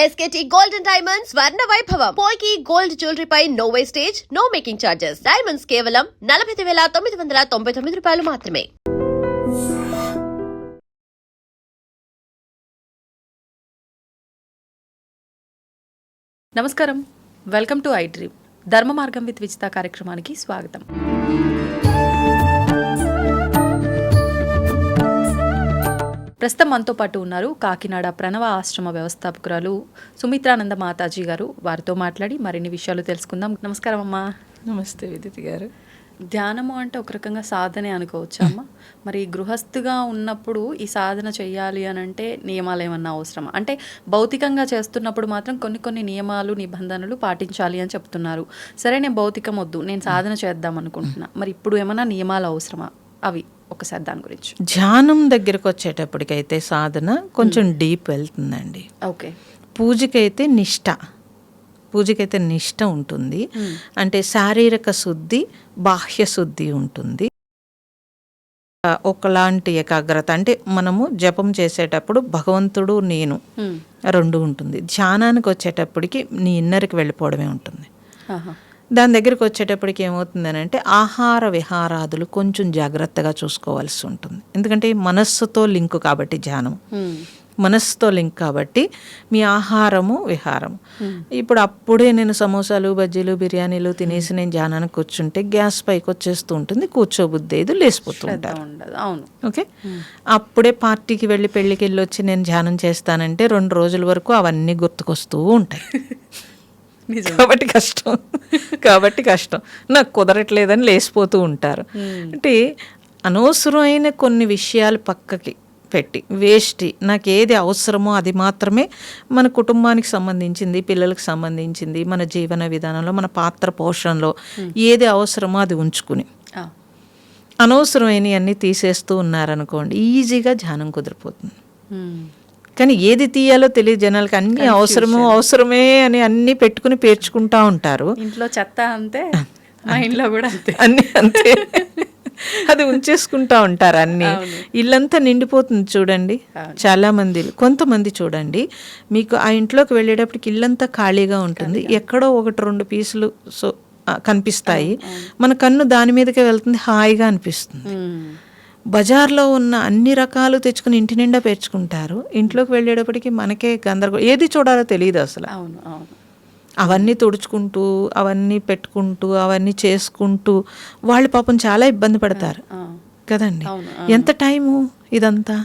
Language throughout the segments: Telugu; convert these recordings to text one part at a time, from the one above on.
SKT Gold and Diamonds Swarna Vaibhavam. Polki Gold Jewelry pi no wastage, no making charges. Diamonds కేవలం 49,999 రూపాయలు మాత్రమే. నమస్కారం, వెల్కమ్ టు ఐ డ్రీమ్. ధర్మ మార్గం విత్ విజిత కార్యక్రమానికి స్వాగతం. ప్రస్తుతం మనతో పాటు ఉన్నారు కాకినాడ ప్రణవ ఆశ్రమ వ్యవస్థాపకురాలు సుమిత్రానంద మాతాజీ గారు. వారితో మాట్లాడి మరిన్ని విషయాలు తెలుసుకుందాం. నమస్కారం అమ్మా. నమస్తే విదితి గారు. ధ్యానము అంటే ఒక రకంగా సాధనే అనుకోవచ్చు అమ్మ. మరి గృహస్థుగా ఉన్నప్పుడు ఈ సాధన చెయ్యాలి అని అంటే నియమాలు ఏమన్నా అవసరమా? అంటే భౌతికంగా చేస్తున్నప్పుడు మాత్రం కొన్ని నియమాలు నిబంధనలు పాటించాలి అని చెప్తున్నారు. సరే, నేను భౌతికం వద్దు, నేను సాధన చేద్దాం అనుకుంటున్నా, మరి ఇప్పుడు ఏమన్నా నియమాలు అవసరమా? అవి ఒకసారి దాని గురించి. ధ్యానం దగ్గరకు వచ్చేటప్పటికైతే సాధన కొంచెం డీప్ వెళ్తుందండి. ఓకే. పూజకైతే నిష్ట ఉంటుంది. అంటే శారీరక శుద్ధి, బాహ్య శుద్ధి ఉంటుంది. ఒకలాంటి ఏకాగ్రత, అంటే మనము జపం చేసేటప్పుడు భగవంతుడు నేను రెండు ఉంటుంది. ధ్యానానికి వచ్చేటప్పటికి నీ ఇన్నర్కి వెళ్ళిపోవడమే ఉంటుంది. దాని దగ్గరికి వచ్చేటప్పటికి ఏమవుతుందని అంటే ఆహార విహారాదులు కొంచెం జాగ్రత్తగా చూసుకోవాల్సి ఉంటుంది. ఎందుకంటే మనస్సుతో లింక్ కాబట్టి ధ్యానం మనస్సుతో లింక్ కాబట్టి మీ ఆహారము విహారము. ఇప్పుడు అప్పుడే నేను సమోసాలు బజ్జీలు బిర్యానీలు తినేసి నేను ధ్యానానికి కూర్చుంటే గ్యాస్ పైకి వచ్చేస్తూ ఉంటుంది, కూర్చోబుద్ధి ఏదో లేసిపోతూ ఉంటారు. ఓకే. అప్పుడే పార్టీకి వెళ్ళి పెళ్ళికి వెళ్ళి వచ్చి నేను ధ్యానం చేస్తానంటే 2 రోజుల వరకు అవన్నీ గుర్తుకొస్తూ ఉంటాయి. కాబట్టి కష్టం నాకు కుదరట్లేదని లేసిపోతూ ఉంటారు. అంటే అనవసరమైన కొన్ని విషయాలు పక్కకి పెట్టి వేస్ట్, నాకు ఏది అవసరమో అది మాత్రమే, మన కుటుంబానికి సంబంధించింది, పిల్లలకు సంబంధించింది, మన జీవన విధానంలో, మన పాత్ర పోషణలో ఏది అవసరమో అది ఉంచుకుని అనవసరమైనవి అన్నీ తీసేస్తూ ఉన్నారనుకోండి, ఈజీగా ధ్యానం కుదిరిపోతుంది. కానీ ఏది తీయాలో తెలియదు జనాలకి. అన్ని అవసరమే అని అన్ని పెట్టుకుని పేర్చుకుంటా ఉంటారు. ఇంట్లో చెత్త అంతే, మైండ్లో కూడా అన్ని అంతే, అది ఉంచేసుకుంటా ఉంటారు. అన్ని ఇల్లంతా నిండిపోతుంది చూడండి. చాలా మంది, కొంతమంది చూడండి, మీకు ఆ ఇంట్లోకి వెళ్ళేటప్పటికి ఇల్లంతా ఖాళీగా ఉంటుంది, ఎక్కడో 1-2 పీసులు కనిపిస్తాయి, మన కన్ను దాని మీదకే వెళ్తుంది, హాయిగా అనిపిస్తుంది. బజార్లో ఉన్న అన్ని రకాలు తెచ్చుకుని ఇంటి నిండా పేర్చుకుంటారు, ఇంట్లోకి వెళ్ళేటప్పటికి మనకే గందరగోళం, ఏది చూడాలో తెలియదు అసలు. అవన్నీ తుడుచుకుంటూ, అవన్నీ పెట్టుకుంటూ, అవన్నీ చేసుకుంటూ వాళ్ళు పాపం చాలా ఇబ్బంది పడతారు కదండి. ఎంత టైము ఇదంతా.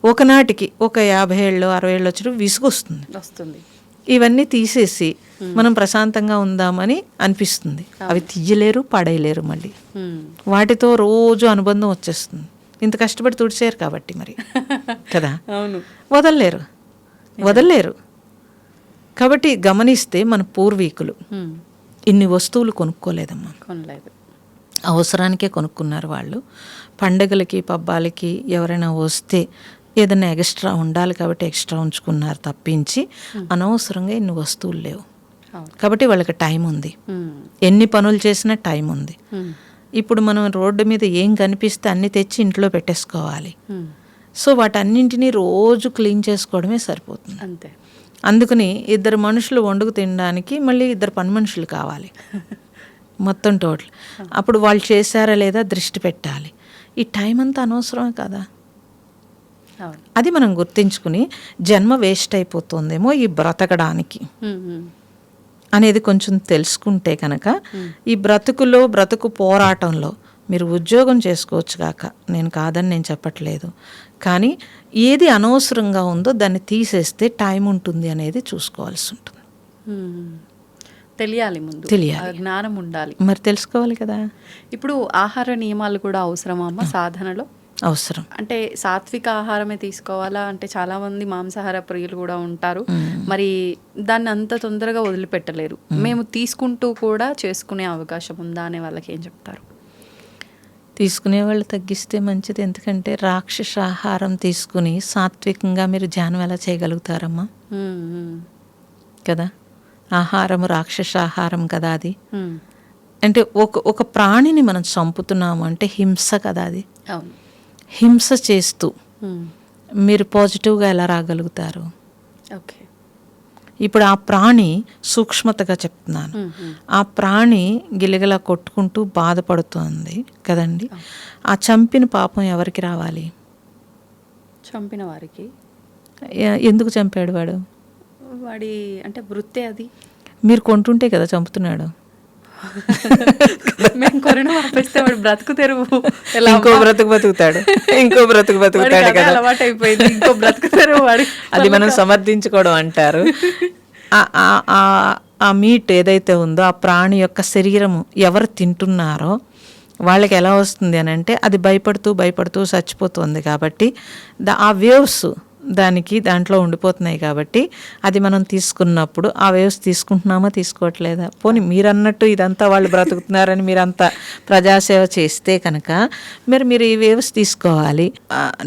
ఒకనాటికి ఒక 50 ఏళ్ళు 60 ఏళ్ళు వచ్చి విసుగొస్తుంది. ఇవన్నీ తీసేసి మనం ప్రశాంతంగా ఉందామని అనిపిస్తుంది. అవి తీయలేరు, పడేయలేరు, మళ్ళీ వాటితో రోజు అనుబంధం వచ్చేస్తుంది. ఇంత కష్టపడి తుడిచేయరు కాబట్టి మరి కదా, వదలలేరు. కాబట్టి గమనిస్తే మన పూర్వీకులు ఇన్ని వస్తువులు కొనుక్కోలేదమ్మా, అవసరానికే కొనుక్కున్నారు వాళ్ళు. పండగలకి పబ్బాలకి ఎవరైనా వస్తే ఏదైనా ఎక్స్ట్రా ఉండాలి కాబట్టి ఎక్స్ట్రా ఉంచుకున్నారు తప్పించి అనవసరంగా ఇన్ని వస్తువులు లేవు. కాబట్టి వాళ్ళకి టైం ఉంది, ఎన్ని పనులు చేసినా టైం ఉంది. ఇప్పుడు మనం రోడ్డు మీద ఏం కనిపిస్తే అన్ని తెచ్చి ఇంట్లో పెట్టేసుకోవాలి. సో వాటన్నింటినీ రోజు క్లీన్ చేసుకోవడమే సరిపోతుంది అంతే. అందుకని 2 మనుషులు వండుకు తినడానికి మళ్ళీ 2 పని మనుషులు కావాలి మొత్తం టోటల్. అప్పుడు వాళ్ళు చేశారా లేదా దృష్టి పెట్టాలి. ఈ టైం అంతా అనవసరమే కదా. అది మనం గుర్తించుకుని జన్మ వేస్ట్ అయిపోతుందేమో ఈ బ్రతకడానికి అనేది కొంచెం తెలుసుకుంటే కనుక ఈ బ్రతుకు పోరాటంలో మీరు ఉద్యోగం చేసుకోవచ్చు కాక, నేను కాదని నేను చెప్పట్లేదు, కానీ ఏది అనవసరంగా ఉందో దాన్ని తీసేస్తే టైం ఉంటుంది అనేది చూసుకోవాల్సి ఉంటుంది. తెలియాలి, ముందు జ్ఞానం ఉండాలి, మరి తెలుసుకోవాలి కదా. ఇప్పుడు ఆహార నియమాలు కూడా అవసరమా అమ్మ సాధనలో? అవసరం. అంటే సాత్విక ఆహారమే తీసుకోవాలా? అంటే చాలా మంది మాంసాహార ప్రియులు కూడా ఉంటారు, మరి దాన్ని అంత తొందరగా వదిలిపెట్టలేరు. మేము తీసుకుంటూ కూడా చేసుకునే అవకాశం ఉందా అనే వాళ్ళకి ఏం చెప్తారు? తీసుకునే వాళ్ళు తగ్గిస్తే మంచిది. ఎందుకంటే రాక్షస ఆహారం తీసుకుని సాత్వికంగా మీరు ధ్యానం ఎలా చేయగలుగుతారమ్మా? కదా, ఆహారము రాక్షస ఆహారం కదా అది. అంటే ఒక ప్రాణిని మనం చంపుతున్నాము అంటే హింస కదా అది. హింస చేస్తూ మీరు పాజిటివ్గా ఎలా రాగలుగుతారు? ఓకే. ఇప్పుడు ఆ ప్రాణి సూక్ష్మతగా చెప్తున్నాను, ఆ ప్రాణి గిలగిలా కొట్టుకుంటూ బాధపడుతోంది కదండి. ఆ చంపిన పాపం ఎవరికి రావాలి? చంపిన వారికి. ఎందుకు చంపాడు వాడు? వాడి అంటే వృత్తే అది. మీరు కొంటుంటే కదా చంపుతున్నాడు. మేము కొనడం ఆపేస్తే వాడు బ్రతుకు తెరువు ఇంకో బ్రతుకు బతుకుతాడు, ఇంకో బ్రతుకు బతుకుతాడు కదా, అలవాటు అయిపోయింది. ఇంకో బ్రతుకు తెరువు వాడి. అది మనం సమర్థించుకోవడం అంటారు. ఆ మీట్ ఏదైతే ఉందో ఆ ప్రాణి యొక్క శరీరము ఎవరు తింటున్నారో వాళ్ళకి ఎలా వస్తుంది అని అంటే అది భయపడుతూ భయపడుతూ చచ్చిపోతుంది కాబట్టి ఆ వేవ్స్ దాంట్లో ఉండిపోతున్నాయి కాబట్టి అది మనం తీసుకున్నప్పుడు ఆ వేవ్స్ తీసుకుంటున్నామా తీసుకోవట్లేదా? పోనీ మీరన్నట్టు ఇదంతా వాళ్ళు బ్రతుకుతున్నారని మీరంతా ప్రజాసేవ చేస్తే కనుక మీరు ఈ వేవ్స్ తీసుకోవాలి.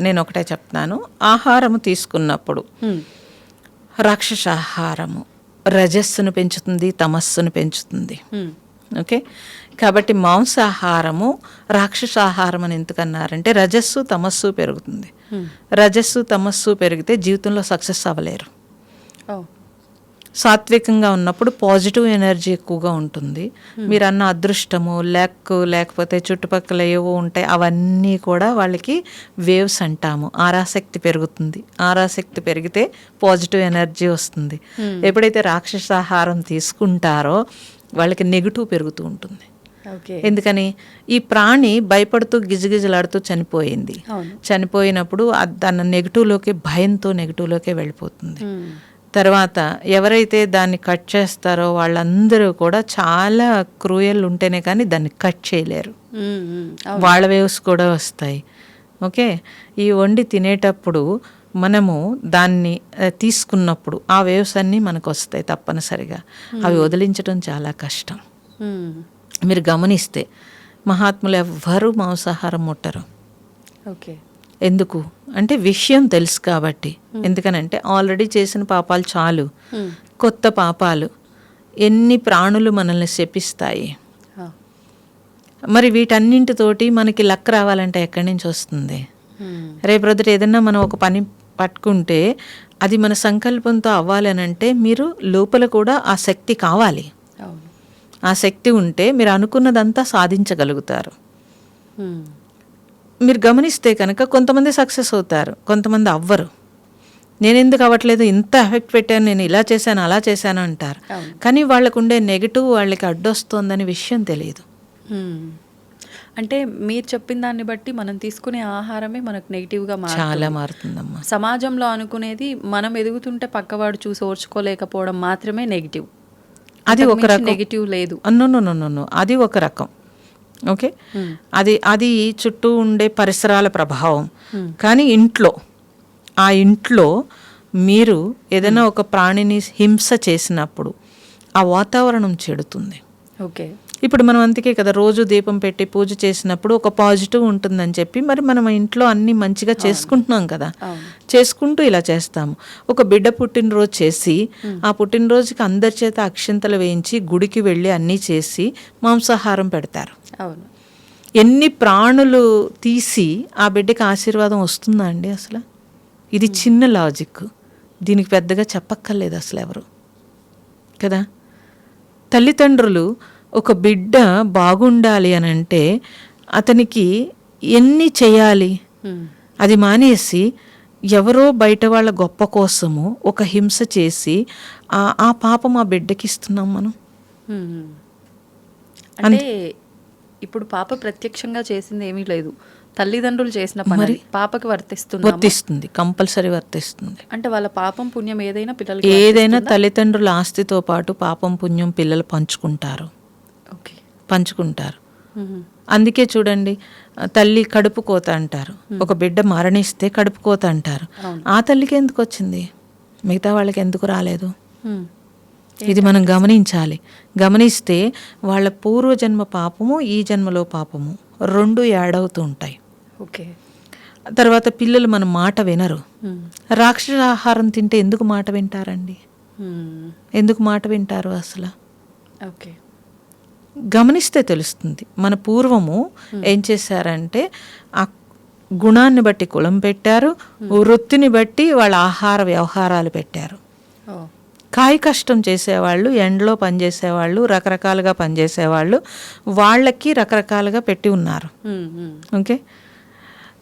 నేను ఒకటే చెప్తున్నాను, ఆహారము తీసుకున్నప్పుడు రాక్షసాహారము రజస్సును పెంచుతుంది, తమస్సును పెంచుతుంది. ఓకే, కాబట్టి మాంసాహారము రాక్షసాహారం అని ఎందుకన్నారంటే రజస్సు తమస్సు పెరుగుతుంది. రజస్సు తమస్సు పెరిగితే జీవితంలో సక్సెస్ అవ్వలేరు. సాత్వికంగా ఉన్నప్పుడు పాజిటివ్ ఎనర్జీ ఎక్కువగా ఉంటుంది. మీరు అన్న అదృష్టము లేకపోతే చుట్టుపక్కల ఏవో ఉంటాయి, అవన్నీ కూడా వాళ్ళకి వేవ్స్ అంటాము. ఆరాశక్తి పెరుగుతుంది. ఆరాశక్తి పెరిగితే పాజిటివ్ ఎనర్జీ వస్తుంది. ఎప్పుడైతే రాక్షసాహారం తీసుకుంటారో వాళ్ళకి నెగిటివ్ పెరుగుతూ ఉంటుంది. ఎందుకని? ఈ ప్రాణి భయపడుతూ గిజగిజలాడుతూ చనిపోయింది. చనిపోయినప్పుడు తన నెగిటివ్లోకి, భయంతో నెగిటివ్లోకి వెళ్ళిపోతుంది. తర్వాత ఎవరైతే దాన్ని కట్ చేస్తారో వాళ్ళందరూ కూడా చాలా క్రూయల్ ఉంటేనే కానీ దాన్ని కట్ చేయలేరు. వాళ్ళ వేవ్స్ కూడా వస్తాయి. ఓకే, ఈ వండి తినేటప్పుడు మనము దాన్ని తీసుకున్నప్పుడు ఆ వేవ్స్ అన్నీ మనకు వస్తాయి తప్పనిసరిగా. అవి వదిలించడం చాలా కష్టం. మీరు గమనిస్తే మహాత్ములు ఎవ్వరూ మాంసాహారం ముట్టరు. ఓకే, ఎందుకు అంటే విషయం తెలుసు కాబట్టి. ఎందుకనంటే ఆల్రెడీ చేసిన పాపాలు చాలు, కొత్త పాపాలు ఎన్ని ప్రాణులు మనల్ని శపిస్తాయి. మరి వీటన్నింటితోటి మనకి లక్ రావాలంటే ఎక్కడి నుంచి వస్తుంది? రేపు రొద్దుట ఏదన్నా మనం ఒక పని పట్టుకుంటే అది మన సంకల్పంతో అవ్వాలి అని అంటే మీరు లోపల కూడా ఆ శక్తి కావాలి. ఆ శక్తి ఉంటే మీరు అనుకున్నదంతా సాధించగలుగుతారు. మీరు గమనిస్తే కనుక కొంతమంది సక్సెస్ అవుతారు, కొంతమంది అవ్వరు. నేను ఎందుకు అవ్వట్లేదు, ఇంత ఎఫెక్ట్ పెట్టాను, నేను ఇలా చేశాను అలా చేశాను అంటారు. కానీ వాళ్ళకు ఉండే నెగిటివ్ వాళ్ళకి అడ్డొస్తోందని విషయం తెలియదు. అంటే మీరు చెప్పిన దాన్ని బట్టి మనం తీసుకునే ఆహారమే మనకు నెగిటివ్గా చాలా మారుతుందమ్మా. సమాజంలో అనుకునేది మనం ఎదుగుతుంటే పక్కవాడు చూసి ఓర్చుకోలేకపోవడం మాత్రమే నెగిటివ్. అది ఒక రకం నెగిటివ్ లేదు. నో, అది ఒక రకం. ఓకే, అది చుట్టూ ఉండే పరిసరాల ప్రభావం. కానీ ఆ ఇంట్లో మీరు ఏదైనా ఒక ప్రాణిని హింస చేసినప్పుడు ఆ వాతావరణం చెడుతుంది. ఓకే, ఇప్పుడు మనం అందుకే కదా రోజు దీపం పెట్టి పూజ చేసినప్పుడు ఒక పాజిటివ్ ఉంటుందని చెప్పి మరి మనం ఇంట్లో అన్ని మంచిగా చేసుకుంటున్నాం కదా, చేసుకుంటూ ఇలా చేస్తాము. ఒక బిడ్డ పుట్టినరోజు చేసి ఆ పుట్టినరోజుకి అందరి చేత అక్షింతలు వేయించి గుడికి వెళ్ళి అన్నీ చేసి మాంసాహారం పెడతారు. ఎన్ని ప్రాణులు తీసి ఆ బిడ్డకి ఆశీర్వాదం వస్తుందా అండి? అసలు ఇది చిన్న లాజిక్, దీనికి పెద్దగా చెప్పక్కర్లేదు అసలు ఎవరు కదా. తల్లిదండ్రులు ఒక బిడ్డ బాగుండాలి అని అంటే అతనికి ఎన్ని చేయాలి? అది మానేసి ఎవరో బయట వాళ్ళ గొప్ప కోసము ఒక హింస చేసి ఆ పాపం ఆ బిడ్డకి ఇస్తున్నాం మనం. అంటే ఇప్పుడు పాప ప్రత్యక్షంగా చేసింది ఏమీ లేదు, తల్లిదండ్రులు చేసిన పని పాపకి వర్తిస్తుంది, కంపల్సరీ వర్తిస్తుంది. అంటే వాళ్ళ పాపం పుణ్యం ఏదైనా తల్లిదండ్రుల ఆస్తితో పాటు పాపం పుణ్యం పిల్లలు పంచుకుంటారు. అందుకే చూడండి, తల్లి కడుపు కోత అంటారు, ఒక బిడ్డ మరణిస్తే కడుపు కోత అంటారు. ఆ తల్లికి ఎందుకు వచ్చింది, మిగతా వాళ్ళకి ఎందుకు రాలేదు? ఇది మనం గమనించాలి. గమనిస్తే వాళ్ళ పూర్వజన్మ పాపము ఈ జన్మలో పాపము రెండు యాడ్ అవుతూ ఉంటాయి. తర్వాత పిల్లలు మన మాట వినరు. రాక్షస ఆహారం తింటే ఎందుకు మాట వింటారండి? ఎందుకు మాట వింటారు అసలు? గమనిస్తే తెలుస్తుంది. మన పూర్వము ఏం చేశారంటే ఆ గుణాన్ని బట్టి కులం పెట్టారు, వృత్తిని బట్టి వాళ్ళ ఆహార వ్యవహారాలు పెట్టారు. కాయ కష్టం చేసేవాళ్ళు, ఎండలో పనిచేసేవాళ్ళు, రకరకాలుగా పనిచేసేవాళ్ళు, వాళ్ళకి రకరకాలుగా పెట్టి ఉన్నారు. ఓకే,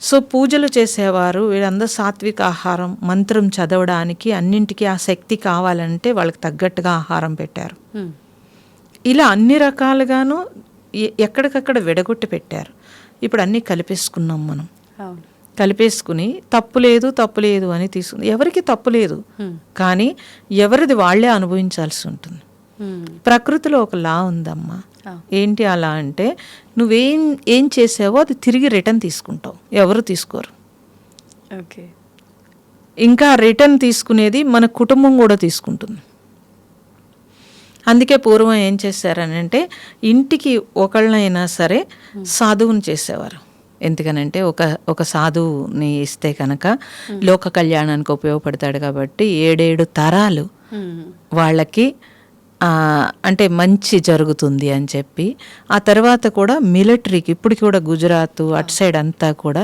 సో పూజలు చేసేవారు వీళ్ళందరూ సాత్విక ఆహారం, మంత్రం చదవడానికి అన్నింటికీ ఆ శక్తి కావాలంటే వాళ్ళకి తగ్గట్టుగా ఆహారం పెట్టారు. ఇలా అన్ని రకాలుగాను ఎక్కడికక్కడ విడగొట్టి పెట్టారు. ఇప్పుడు అన్నీ కలిపేసుకున్నాం మనం. కలిపేసుకుని తప్పు లేదు అని తీసుకుని, ఎవరికి తప్పు లేదు, కానీ ఎవరిది వాళ్ళే అనుభవించాల్సి ఉంటుంది. ప్రకృతిలో ఒక లా ఉందమ్మా. ఏంటి అలా అంటే, ఏం చేసావో అది తిరిగి రిటర్న్ తీసుకుంటావు, ఎవరు తీసుకోరు. ఓకే, ఇంకా రిటర్న్ తీసుకునేది మన కుటుంబం కూడా తీసుకుంటుంది. అందుకే పూర్వం ఏం చేశారని అంటే, ఇంటికి ఒకళ్ళనైనా సరే సాధువుని చేసేవారు. ఎందుకనంటే ఒక సాధువుని ఇస్తే కనుక లోక కళ్యాణానికి ఉపయోగపడతాడు కాబట్టి 7 తరాలు వాళ్ళకి అంటే మంచి జరుగుతుంది అని చెప్పి, ఆ తర్వాత కూడా మిలిటరీకి, ఇప్పటికి కూడా గుజరాత్ అటు సైడ్ అంతా కూడా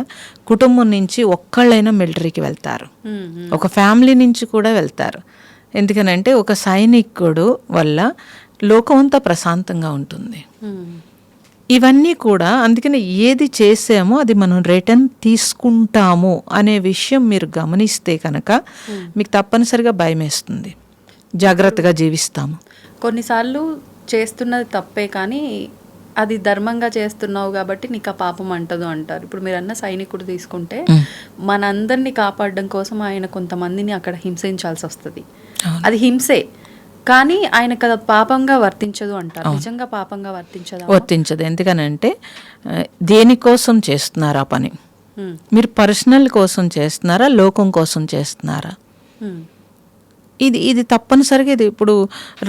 కుటుంబం నుంచి ఒక్కళ్ళైనా మిలిటరీకి వెళ్తారు, ఒక ఫ్యామిలీ నుంచి కూడా వెళ్తారు. ఎందుకనంటే ఒక సైనికుడు వల్ల లోకం అంతా ప్రశాంతంగా ఉంటుంది. ఇవన్నీ కూడా అందుకని ఏది చేసామో అది మనం రిటర్న్ తీసుకుంటాము అనే విషయం మీరు గమనిస్తే కనుక మీకు తప్పనిసరిగా భయం వేస్తుంది, జాగ్రత్తగా జీవిస్తాము. కొన్నిసార్లు చేస్తున్నది తప్పే, కానీ అది ధర్మంగా చేస్తున్నావు కాబట్టి నీకు ఆ పాపం అంటదు అంటారు. ఇప్పుడు మీరు అన్న సైనికుడు తీసుకుంటే మనందరినీ కాపాడడం కోసం ఆయన కొంతమందిని అక్కడ హింసించాల్సి వస్తుంది. అది హింసే, కానీ ఆయనకు అది పాపంగా వర్తించదు అంటారు. నిజంగా పాపంగా వర్తించదు. ఎందుకనంటే దేనికోసం చేస్తున్నారా పని? మీరు పర్సనల్ కోసం చేస్తున్నారా, లోకం కోసం చేస్తున్నారా? ఇది తప్పనిసరిగా ఇది. ఇప్పుడు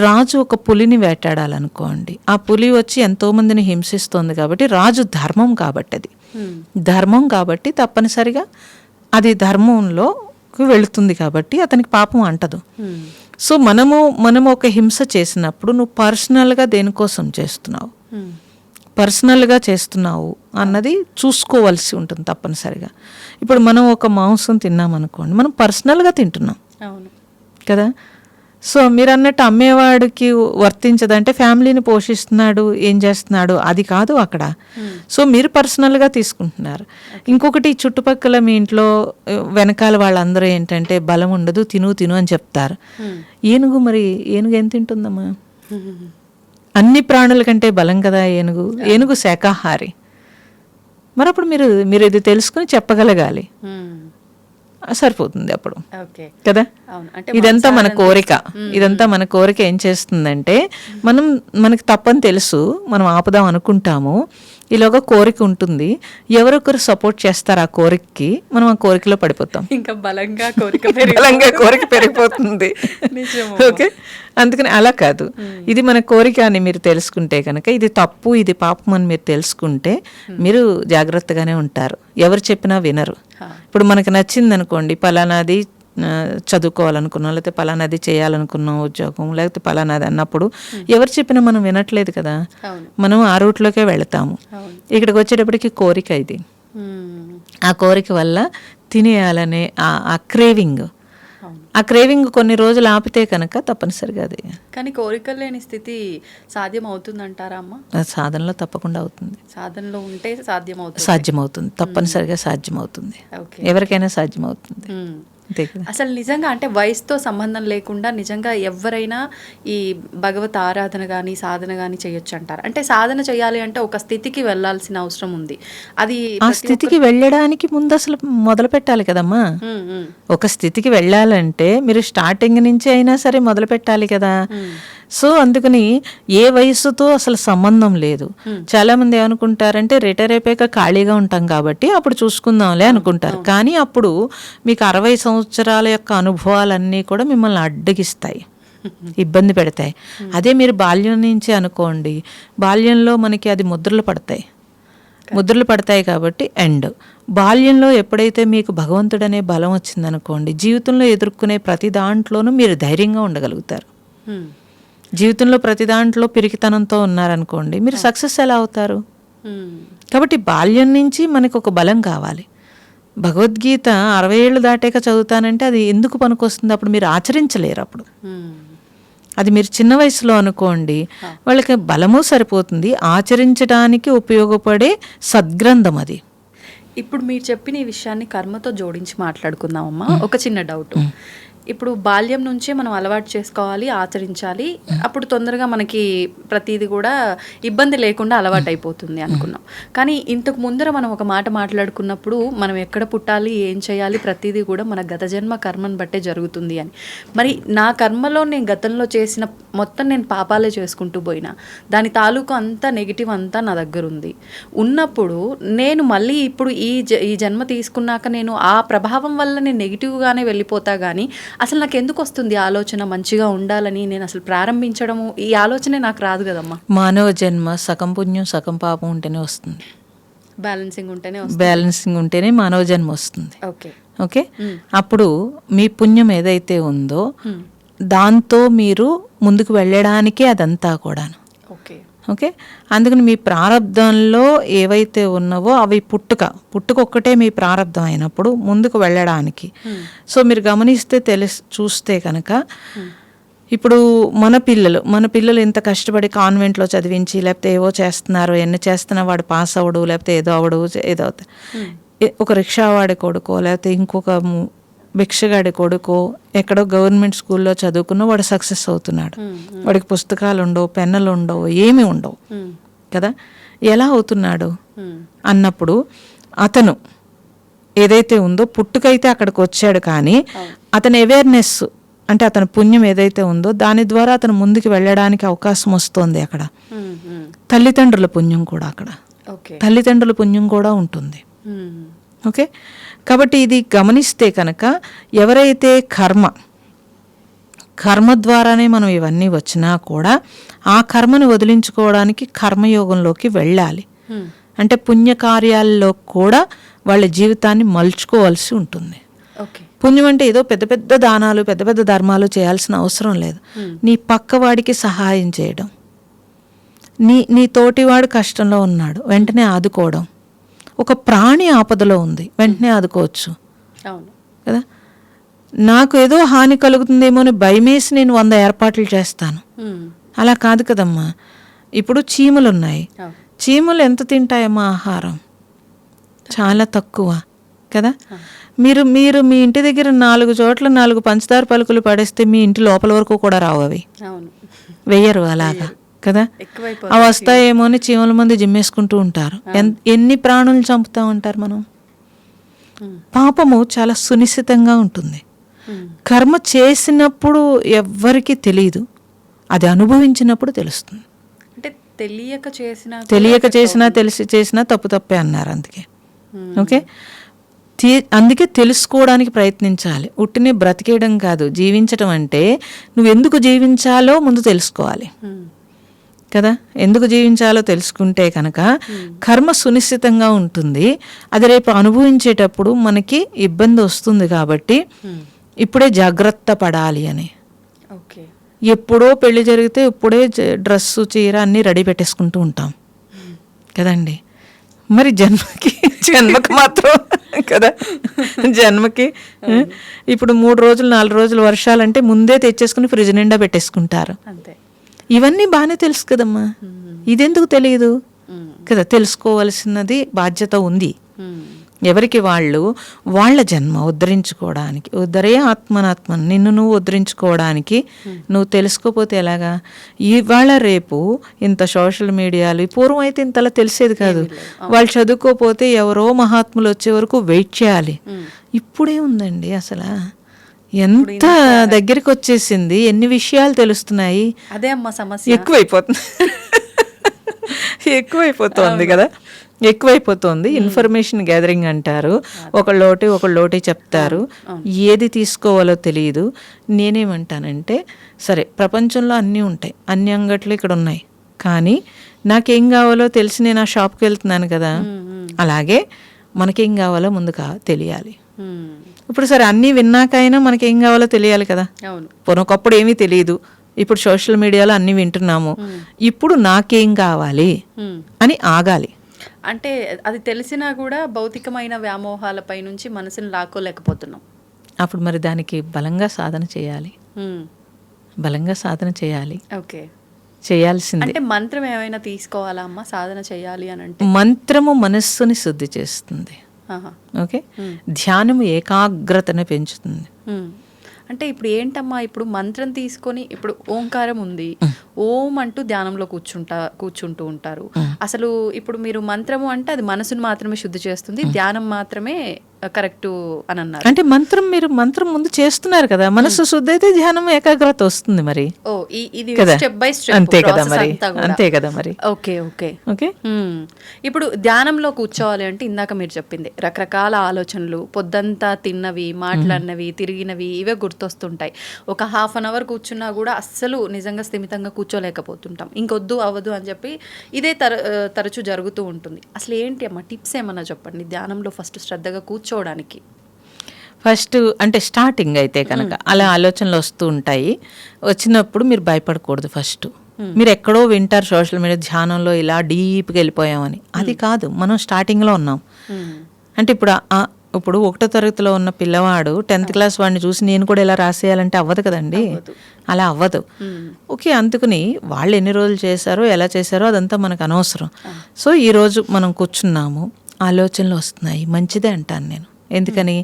రాజు ఒక పులిని వేటాడాలనుకోండి, ఆ పులి వచ్చి ఎంతోమందిని హింసిస్తుంది కాబట్టి రాజు ధర్మం కాబట్టి, అది ధర్మం కాబట్టి తప్పనిసరిగా అది ధర్మంలోకి వెళుతుంది కాబట్టి అతనికి పాపం అంటదు. సో మనము ఒక హింస చేసినప్పుడు నువ్వు పర్సనల్గా దేనికోసం చేస్తున్నావు, పర్సనల్గా చేస్తున్నావు అన్నది చూసుకోవాల్సి ఉంటుంది తప్పనిసరిగా. ఇప్పుడు మనం ఒక మాంసం తిన్నామనుకోండి, మనం పర్సనల్గా తింటున్నాం కదా. సో మీరు అన్నట్టు అమ్మేవాడికి వర్తించదంటే ఫ్యామిలీని పోషిస్తున్నాడు, ఏం చేస్తున్నాడు అది కాదు అక్కడ. సో మీరు పర్సనల్గా తీసుకుంటున్నారు. ఇంకొకటి, చుట్టుపక్కల మీ ఇంట్లో వెనకాల వాళ్ళందరూ ఏంటంటే బలం ఉండదు, తిను అని చెప్తారు. ఏనుగు ఏం తింటుందమ్మా? అన్ని ప్రాణుల కంటే బలం కదా ఏనుగు శాకాహారి. మరి అప్పుడు మీరు ఇది తెలుసుకుని చెప్పగలగాలి, సరిపోతుంది అప్పుడు కదా. ఇదంతా మన కోరిక ఏం చేస్తుందంటే, మనకి తప్పని తెలుసు, మనం ఆపుదాం అనుకుంటాము, ఇలాగ కోరిక ఉంటుంది, ఎవరొకరు సపోర్ట్ చేస్తారు ఆ కోరికకి, మనం ఆ కోరికలో పడిపోతాం, ఇంకా బలంగా కోరిక పెరిగిపోతుంది. ఓకే, అందుకని అలా కాదు. ఇది మన కోరిక అని మీరు తెలుసుకుంటే కనుక, ఇది తప్పు ఇది పాపం అని మీరు తెలుసుకుంటే మీరు జాగ్రత్తగానే ఉంటారు, ఎవరు చెప్పినా వినరు. ఇప్పుడు మనకు నచ్చింది అనుకోండి, పలానాది చదువుకోవాలనుకున్నాం, లేకపోతే పలానాది చేయాలనుకున్నాం ఉద్యోగం, లేకపోతే పలానాది అన్నప్పుడు ఎవరు చెప్పినా మనం వినట్లేదు కదా, మనం ఆ రూట్లోకే వెళతాము. ఇక్కడికి వచ్చేటప్పటికి కోరిక, ఇది ఆ కోరిక వల్ల తినేయాలనే ఆ క్రేవింగ్ కొన్ని రోజులు ఆపితే కనుక తప్పనిసరిగా అది. కానీ కోరికలు లేని స్థితి సాధ్యం అవుతుందంటారా అమ్మ? సాధనలో తప్పకుండా అవుతుంది. సాధనలో ఉంటే సాధ్యమవుతుంది, తప్పనిసరిగా సాధ్యమవుతుంది, ఎవరికైనా సాధ్యమవుతుంది. అసలు నిజంగా అంటే వయసుతో సంబంధం లేకుండా నిజంగా ఎవరైనా ఈ భగవత్ ఆరాధన కానీ సాధన కానీ చేయొచ్చు అంటారు. అంటే సాధన చేయాలి అంటే ఒక స్థితికి వెళ్ళాల్సిన అవసరం ఉంది. అది ఆ స్థితికి వెళ్ళడానికి ముందు అసలు మొదలు పెట్టాలి కదమ్మా. ఒక స్థితికి వెళ్ళాలంటే మీరు స్టార్టింగ్ నుంచి అయినా సరే మొదలు పెట్టాలి కదా. సో అందుకని ఏ వయసుతో అసలు సంబంధం లేదు. చాలా మంది ఏమనుకుంటారంటే రిటైర్ అయిపోయాక ఖాళీగా ఉంటాం కాబట్టి అప్పుడు చూసుకుందాంలే అనుకుంటారు. కానీ అప్పుడు మీకు 60 సంవత్సరాల యొక్క అనుభవాలన్నీ కూడా మిమ్మల్ని అడ్డగిస్తాయి, ఇబ్బంది పెడతాయి. అదే మీరు బాల్యం నుంచి అనుకోండి, బాల్యంలో మనకి అది ముద్రలు పడతాయి కాబట్టి బాల్యంలో ఎప్పుడైతే మీకు భగవంతుడనే బలం వచ్చిందనుకోండి, జీవితంలో ఎదుర్కొనే ప్రతి దాంట్లోనూ మీరు ధైర్యంగా ఉండగలుగుతారు. జీవితంలో ప్రతి దాంట్లో పిరికితనంతో ఉన్నారనుకోండి, మీరు సక్సెస్ ఎలా అవుతారు? కాబట్టి బాల్యం నుంచి మనకు ఒక బలం కావాలి. భగవద్గీత 60 ఏళ్ళు దాటాక చదువుతానంటే అది ఎందుకు పనికొస్తుంది? అప్పుడు మీరు ఆచరించలేరు. అప్పుడు అది మీరు చిన్న వయసులో అనుకోండి, వాళ్ళకి బలము సరిపోతుంది, ఆచరించడానికి ఉపయోగపడే సద్గ్రంథం అది. ఇప్పుడు మీరు చెప్పిన ఈ విషయాన్ని కర్మతో జోడించి మాట్లాడుకుందామమ్మా. ఒక చిన్న డౌట్. ఇప్పుడు బాల్యం నుంచే మనం అలవాటు చేసుకోవాలి, ఆచరించాలి, అప్పుడు తొందరగా మనకి ప్రతిదీ కూడా ఇబ్బంది లేకుండా అలవాటు అయిపోతుంది అనుకున్నాం. కానీ ఇంతకు ముందర మనం ఒక మాట మాట్లాడుకున్నప్పుడు మనం ఎక్కడ పుట్టాలి, ఏం చేయాలి, ప్రతిదీ కూడా మన గత జన్మ కర్మను బట్టే జరుగుతుంది అని. మరి నా కర్మలో నేను గతంలో చేసిన మొత్తం నేను పాపాలే చేసుకుంటూ పోయినా, దాని తాలూకు అంతా నెగిటివ్ అంతా నా దగ్గర ఉంది. ఉన్నప్పుడు నేను మళ్ళీ ఇప్పుడు ఈ జన్మ తీసుకున్నాక నేను ఆ ప్రభావం వల్ల నేను నెగిటివ్గానే వెళ్ళిపోతా. కానీ అసలు నాకు ఎందుకు వస్తుంది ఆలోచన మంచిగా ఉండాలని? నేను అసలు ప్రారంభించడము ఈ ఆలోచనే నాకు రాదు కదమ్మా. మానవ జన్మ సగం పుణ్యం సగం పాపం ఉంటేనే వస్తుంది. బ్యాలెన్సింగ్ ఉంటేనే మానవ జన్మ వస్తుంది. ఓకే, అప్పుడు మీ పుణ్యం ఏదైతే ఉందో దాంతో మీరు ముందుకు వెళ్ళడానికే అదంతా కూడాను. ఓకే, అందుకని మీ ప్రారంధంలో ఏవైతే ఉన్నావో అవి పుట్టుక ఒక్కటే మీ ప్రారంధం అయినప్పుడు ముందుకు వెళ్ళడానికి. సో మీరు గమనిస్తే చూస్తే కనుక ఇప్పుడు మన పిల్లలు ఇంత కష్టపడి కాన్వెంట్లో చదివించి లేకపోతే ఏవో చేస్తున్నారు, ఎన్ని చేస్తున్నా వాడు పాస్ అవడు, లేకపోతే ఏదో అవుతాడు. ఒక రిక్షావాడి కొడుకో లేకపోతే ఇంకొక భిక్షగాడి కొడుకో ఎక్కడో గవర్నమెంట్ స్కూల్లో చదువుకున్న వాడు సక్సెస్ అవుతున్నాడు. వాడికి పుస్తకాలు ఉండవు, పెన్నులు ఉండవు, ఏమీ ఉండవు కదా. ఎలా అవుతున్నాడు అన్నప్పుడు అతను ఏదైతే ఉందో పుట్టుకైతే అక్కడికి వచ్చాడు, కానీ అతని అవేర్నెస్ అంటే అతని పుణ్యం ఏదైతే ఉందో దాని ద్వారా అతను ముందుకు వెళ్ళడానికి అవకాశం వస్తుంది. అక్కడ తల్లిదండ్రుల పుణ్యం కూడా తల్లిదండ్రుల పుణ్యం కూడా ఉంటుంది. ఓకే, కాబట్టి ఇది గమనిస్తే కనుక ఎవరైతే కర్మ ద్వారానే మనం ఇవన్నీ వచ్చినా కూడా ఆ కర్మను వదిలించుకోవడానికి కర్మయోగంలోకి వెళ్ళాలి. అంటే పుణ్యకార్యాల్లో కూడా వాళ్ళ జీవితాన్ని మలుచుకోవాల్సి ఉంటుంది. పుణ్యం అంటే ఏదో పెద్ద పెద్ద దానాలు, పెద్ద పెద్ద ధర్మాలు చేయాల్సిన అవసరం లేదు. నీ పక్కవాడికి సహాయం చేయడం, నీ తోటివాడు కష్టంలో ఉన్నాడు వెంటనే ఆదుకోవడం, ఒక ప్రాణి ఆపదలో ఉంది వెంటనే ఆదుకోవచ్చు కదా. నాకు ఏదో హాని కలుగుతుందేమో అని భయమేసి నేను 100 ఏర్పాట్లు చేస్తాను, అలా కాదు కదమ్మా. ఇప్పుడు చీమలు ఉన్నాయి, చీమలు ఎంత తింటాయమ్మా ఆహారం? చాలా తక్కువ కదా. మీరు మీ ఇంటి దగ్గర 4 చోట్ల 4 పంచదార పలుకులు పడేస్తే మీ ఇంటి లోపల వరకు కూడా రావు, అవి వెయ్యరు అలాగా కదా. అవి వస్తాయేమో అని చీమల మంది జిమ్మేసుకుంటూ ఉంటారు. ఎన్ని ప్రాణులు చంపుతూ ఉంటారు మనం. పాపము చాలా సునిశ్చితంగా ఉంటుంది. కర్మ చేసినప్పుడు ఎవ్వరికి తెలియదు, అది అనుభవించినప్పుడు తెలుస్తుంది. అంటే తెలియక చేసినా తెలిసి చేసినా తప్పే అన్నారు. అందుకే ఓకే, అందుకే తెలుసుకోవడానికి ప్రయత్నించాలి. ఉట్టినే బ్రతికేయడం కాదు. జీవించడం అంటే నువ్వు ఎందుకు జీవించాలో ముందు తెలుసుకోవాలి కదా. ఎందుకు జీవించాలో తెలుసుకుంటే కనుక కర్మ సునిశ్చితంగా ఉంటుంది. అది రేపు అనుభవించేటప్పుడు మనకి ఇబ్బంది వస్తుంది. కాబట్టి ఇప్పుడే జాగ్రత్త పడాలి అని. ఎప్పుడో పెళ్లి జరిగితే ఇప్పుడే డ్రెస్సు చీర అన్నీ రెడీ పెట్టేసుకుంటూ ఉంటాం కదండి. మరి జన్మకి మాత్రం కదా, జన్మకి ఇప్పుడు 3 రోజులు 4 రోజులు వర్షాలంటే ముందే తెచ్చేసుకుని ఫ్రిడ్జ్ నిండా పెట్టేసుకుంటారు. ఇవన్నీ బాగానే తెలుసు కదమ్మా, ఇదెందుకు తెలియదు కదా. తెలుసుకోవాల్సినది బాధ్యత ఉంది. ఎవరికి వాళ్ళ జన్మ ఉద్ధరించుకోవడానికి, ఉద్ధరే ఆత్మనాత్మను, నిన్ను నువ్వు ఉద్ధరించుకోవడానికి నువ్వు తెలుసుకోపోతే ఎలాగా. ఇవాళ రేపు ఇంత సోషల్ మీడియాలు, పూర్వం అయితే ఇంతలా తెలిసేది కాదు. వాళ్ళు చదువుకోపోతే ఎవరో మహాత్ములు వచ్చే వరకు వెయిట్ చేయాలి. ఇప్పుడే ఉందండి అసలు ఎంత దగ్గరికి వచ్చేసింది, ఎన్ని విషయాలు తెలుస్తున్నాయి. అదే అమ్మా సమస్య, ఎక్కువైపోతుంది కదా. ఎక్కువైపోతుంది. ఇన్ఫర్మేషన్ గ్యాదరింగ్ అంటారు, ఒకళ్ళోటి చెప్తారు, ఏది తీసుకోవాలో తెలియదు. నేనేమంటానంటే సరే ప్రపంచంలో అన్నీ ఉంటాయి, అన్ని అంగట్లు ఇక్కడ ఉన్నాయి, కానీ నాకేం కావాలో తెలిసి నేను ఆ షాప్కి వెళ్తున్నాను కదా. అలాగే మనకేం కావాలో ముందుగా తెలియాలి. ఇప్పుడు సరే అన్నీ విన్నాకైనా మనకేం కావాలో తెలియాలి కదా. ఒకప్పుడు ఏమీ తెలియదు, ఇప్పుడు సోషల్ మీడియాలో అన్నీ వింటున్నాము, ఇప్పుడు నాకేం కావాలి అని ఆగాలి. అంటే అది తెలిసినా కూడా భౌతికమైన వ్యామోహాలపై నుంచి మనసుని లాక్కోలేకపోతున్నాం. అప్పుడు మరి దానికి బలంగా సాధన చేయాలి. బలంగా సాధన చేయాలి, ఓకే. చేయాల్సిందే. అంటే మంత్రం ఏమైనా తీసుకోవాలా అమ్మ సాధన చేయాలి అని అంటే? మంత్రము మనస్సుని శుద్ధి చేస్తుంది. ఆహా. ఓకే, ధ్యానము ఏకాగ్రతను పెంచుతుంది. అంటే ఇప్పుడు ఏంటమ్మా, ఇప్పుడు మంత్రం తీసుకొని ఇప్పుడు ఓంకారం ఉంది, ఓం అంటూ ధ్యానంలో కూర్చుంటూ ఉంటారు. అసలు ఇప్పుడు మీరు మంత్రము అంటే అది మనసును మాత్రమే శుద్ధి చేస్తుంది, ధ్యానం మాత్రమే కరెక్ట్ అని అన్నారు. అంటే మీరు మంత్రం ముందు చేస్తున్నారు కదా, మనసు శుద్ధి అయితే ధ్యానం ఏకాగ్రత వస్తుంది మరి. ఓ ఇది కదా, స్టెప్ బై స్టెప్ అంతే కదా మరి, అంతే కదా మరి. Okay okay okay. ఇప్పుడు ధ్యానంలో కూర్చోవాలి అంటే ఇందాక మీరు చెప్పింది రకరకాల ఆలోచనలు, పొద్దంతా తిన్నవి, మాట్లాడినవి, తిరిగినవి ఇవే గుర్తొస్తుంటాయి. ఒక హాఫ్ అన్ అవర్ కూర్చున్నా కూడా అస్సలు నిజంగా స్థిమితంగా కూర్చోలేకపోతుంటాం. ఇంకొద్దు అవ్వదు అని చెప్పి ఇదే తరచూ జరుగుతూ ఉంటుంది. అసలు ఏంటి అమ్మ టిప్స్ ఏమన్నా చెప్పండి ధ్యానంలో ఫస్ట్ శ్రద్ధగా కూర్చోవడానికి? ఫస్ట్ అంటే స్టార్టింగ్ అయితే కనుక అలా ఆలోచనలు వస్తూ ఉంటాయి. వచ్చినప్పుడు మీరు భయపడకూడదు. ఫస్ట్ మీరు ఎక్కడో వింటారు సోషల్ మీడియా ధ్యానంలో ఇలా డీప్గా వెళ్ళిపోయామని. అది కాదు, మనం స్టార్టింగ్లో ఉన్నాం. అంటే ఇప్పుడు 1వ తరగతిలో ఉన్న పిల్లవాడు 10th క్లాస్ వాడిని చూసి నేను కూడా ఇలా రాసేయాలంటే అవ్వదు కదండి, అలా అవ్వదు. ఓకే, అందుకని వాళ్ళు ఎన్ని రోజులు చేశారో ఎలా చేశారో అదంతా మనకు అనవసరం. సో ఈరోజు మనం కూర్చున్నాము, ఆలోచనలు వస్తున్నాయి, మంచిదే అంటాను నేను. ఎందుకని,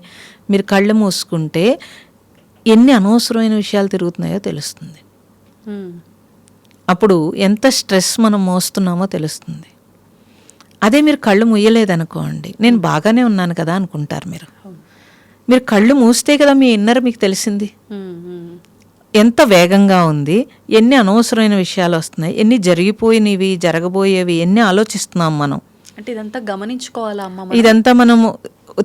మీరు కళ్ళు మూసుకుంటే ఎన్ని అనవసరమైన విషయాలు తిరుగుతున్నాయో తెలుస్తుంది. అప్పుడు ఎంత స్ట్రెస్ మనం మోస్తున్నామో తెలుస్తుంది. అదే మీరు కళ్ళు ముయ్యలేదనుకోండి, నేను బాగానే ఉన్నాను కదా అనుకుంటారు. మీరు కళ్ళు మూస్తే కదా మీ ఇన్నర్ మీకు తెలిసింది ఎంత వేగంగా ఉంది, ఎన్ని అనవసరమైన విషయాలు వస్తున్నాయి, ఎన్ని జరిగిపోయినవి, జరగబోయేవి ఎన్ని ఆలోచిస్తున్నాం మనం. అంటే ఇదంతా గమనించుకోవాలా అమ్మ? ఇదంతా మనము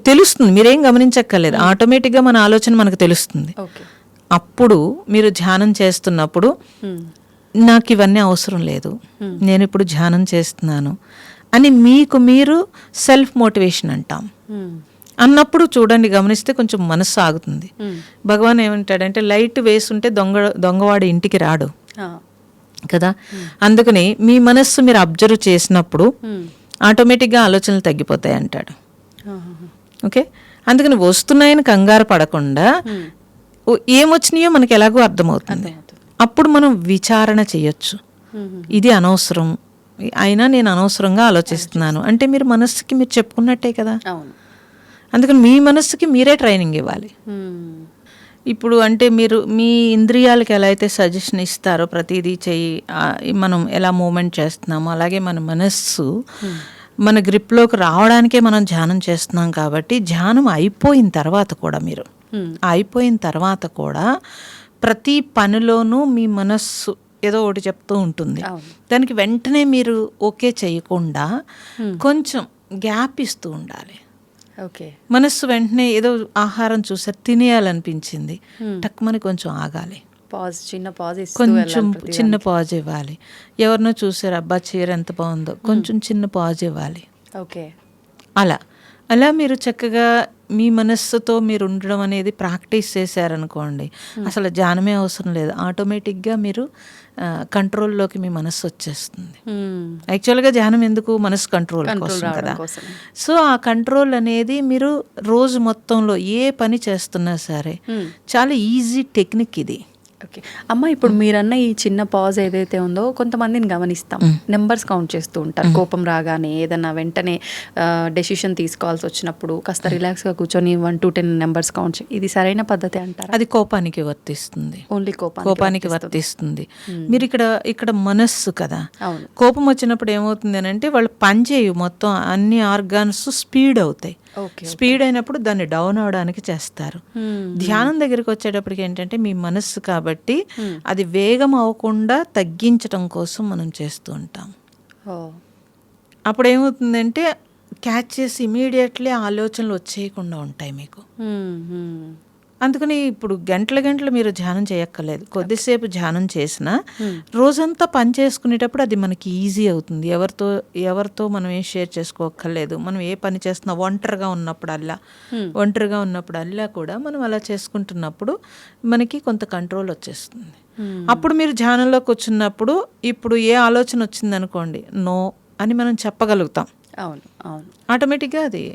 తెలుస్తుంది, మీరేం గమనించక్కర్లేదు, ఆటోమేటిక్గా మన ఆలోచన మనకు తెలుస్తుంది. అప్పుడు మీరు ధ్యానం చేస్తున్నప్పుడు నాకు ఇవన్నీ అవసరం లేదు, నేను ఇప్పుడు ధ్యానం చేస్తున్నాను అని మీకు మీరు సెల్ఫ్ మోటివేషన్ అంటాం. అన్నప్పుడు చూడండి, గమనిస్తే కొంచెం మనసు ఆగుతుంది. భగవాన్ ఏమంటాడంటే లైట్ వేసుంటే దొంగవాడు ఇంటికి రాడు కదా. అందుకని మీ మనస్సు మీరు అబ్జర్వ్ చేసినప్పుడు ఆటోమేటిక్గా ఆలోచనలు తగ్గిపోతాయి అంటాడు. ఓకే, అందుకని వస్తున్నాయని కంగారు పడకుండా ఏమొచ్చినాయో మనకి ఎలాగో అర్థమవుతుంది. అప్పుడు మనం విచారణ చేయొచ్చు, ఇది అనవసరం అయినా నేను అనవసరంగా ఆలోచిస్తున్నాను అంటే మీరు మనస్సుకి మీరు చెప్పుకున్నట్టే కదా. అందుకని మీ మనస్సుకి మీరే ట్రైనింగ్ ఇవ్వాలి. ఇప్పుడు అంటే మీరు మీ ఇంద్రియాలకు ఎలా అయితే సజెషన్ ఇస్తారో ప్రతిదీ చెయ్యి, మనం ఎలా మూమెంట్ చేస్తున్నామో అలాగే మన మనస్సు మన గ్రిప్లోకి రావడానికే మనం ధ్యానం చేస్తున్నాం. కాబట్టి ధ్యానం అయిపోయిన తర్వాత కూడా ప్రతి పనిలోనూ మీ మనస్సు ఏదో ఒకటి చెప్తూ ఉంటుంది. దానికి వెంటనే మీరు ఓకే చేయకుండా కొంచెం గ్యాప్ ఇస్తూ ఉండాలి. ఓకే, మనస్సు వెంటనే ఏదో ఆహారం చూసారు తినేయాలనిపించింది, టక్మని కొంచెం ఆగాలి, కొంచెం చిన్న పాజ్ ఇవ్వాలి. ఎవరినో చూసారు, అబ్బా చీర ఎంత బాగుందో, కొంచెం చిన్న పాజ్ ఇవ్వాలి. ఓకే, అలా మీరు చక్కగా మీ మనస్సుతో మీరు ఉండడం అనేది ప్రాక్టీస్ చేశారనుకోండి, అసలు ధ్యానమే అవసరం లేదు, ఆటోమేటిక్గా మీరు కంట్రోల్లోకి మీ మనస్సు వచ్చేస్తుంది. యాక్చువల్గా ధ్యానం ఎందుకు, మనసు కంట్రోల్ కోసం కదా. సో ఆ కంట్రోల్ అనేది మీరు రోజు మొత్తంలో ఏ పని చేస్తున్నా సరే చాలా ఈజీ టెక్నిక్ ఇది. ఓకే అమ్మ, ఇప్పుడు మీరన్న ఈ చిన్న పాజ్ ఏదైతే ఉందో కొంతమందిని గమనిస్తాం, నెంబర్స్ కౌంట్ చేస్తూ ఉంటారు. కోపం రాగానే ఏదన్నా వెంటనే డెసిషన్ తీసుకోవాల్సి వచ్చినప్పుడు కాస్త రిలాక్స్గా కూర్చొని 1 to 10 నెంబర్స్ కౌంట్ ఇది సరైన పద్ధతి అంటారు? అది కోపానికి వర్తిస్తుంది, ఓన్లీ కోపానికి వర్తిస్తుంది. మీరు ఇక్కడ మనస్సు కదా, కోపం వచ్చినప్పుడు ఏమవుతుంది అని అంటే వాళ్ళు పనిచేయు, మొత్తం అన్ని ఆర్గాన్స్ స్పీడ్ అవుతాయి. స్పీడ్ అయినప్పుడు దాన్ని డౌన్ అవడానికి చేస్తారు. ధ్యానం దగ్గరికి వచ్చేటప్పటికి ఏంటంటే మీ మనస్సు కాబట్టి అది వేగం అవ్వకుండా తగ్గించడం కోసం మనం చేస్తూ ఉంటాం. అప్పుడు ఏమవుతుందంటే క్యాచ్ చేసి ఇమీడియట్లీ ఆలోచనలు వచ్చేయకుండా ఉంటాయి మీకు. అందుకని ఇప్పుడు గంటలు మీరు ధ్యానం చేయక్కర్లేదు, కొద్దిసేపు ధ్యానం చేసినా రోజంతా పని చేసుకునేటప్పుడు అది మనకి ఈజీ అవుతుంది. ఎవరితో మనం ఏం షేర్ చేసుకోక్కర్లేదు. మనం ఏ పని చేస్తున్నా ఒంటరిగా ఉన్నప్పుడల్లా కూడా మనం అలా చేసుకుంటున్నప్పుడు మనకి కొంత కంట్రోల్ వచ్చేస్తుంది. అప్పుడు మీరు ధ్యానంలో కూర్చున్నప్పుడు ఇప్పుడు ఏ ఆలోచన వచ్చిందనుకోండి, నో అని మనం చెప్పగలుగుతాం. ఆటోమేటిక్గా అది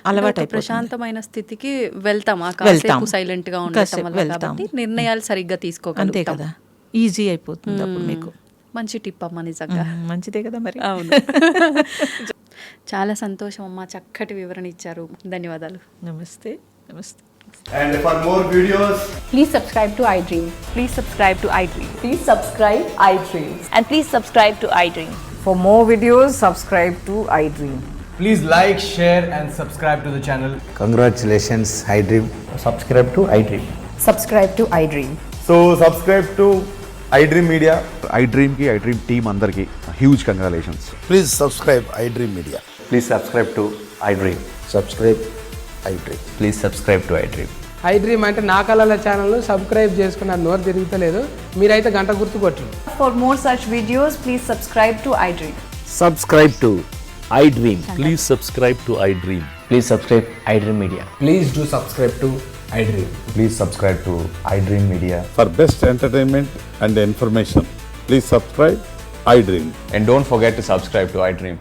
అలవాటు, ప్రశాంతమైన స్థితికి వెళ్తాం. సైలెంట్ గా ఉండటం వల్ల నిర్ణయాలు సరిగ్గా తీసుకోగలుగుతాం. అంతే కదా. ఈజీ అయిపోతుంది అప్పుడు మీకు. మంచి టిప్ అమ్మ నిజంగా. మంచిదే కదా మరి. అవును. చాలా సంతోషం అమ్మ, చక్కటి వివరణ ఇచ్చారు. ధన్యవాదాలు. నమస్తే. నమస్తే. And for more videos, Please subscribe to iDream. Please subscribe to iDream. Please subscribe iDream. And please subscribe to iDream. For more videos, subscribe to iDream. please like, share, and subscribe to the channel. Congratulations, iDream. Subscribe to iDream. Subscribe to iDream. So subscribe to iDream Media. iDream ki iDream team andarki huge congratulations. Please subscribe iDream Media. Please subscribe to iDream. Subscribe iDream. Please subscribe to iDream. iDream అంటే నా కళల ఛానల్ సబ్స్క్రైబ్ చేసుకున్న నోరు తిరుగుతలేదు, మీరైతే గంట గుర్తు కొట్టండి. For more such videos, please subscribe to iDream. Subscribe to iDream. Please subscribe to iDream. Please subscribe iDream Media. Please do subscribe to iDream. Please subscribe to iDream Media. For best entertainment and information, please subscribe iDream. And don't forget to subscribe to iDream.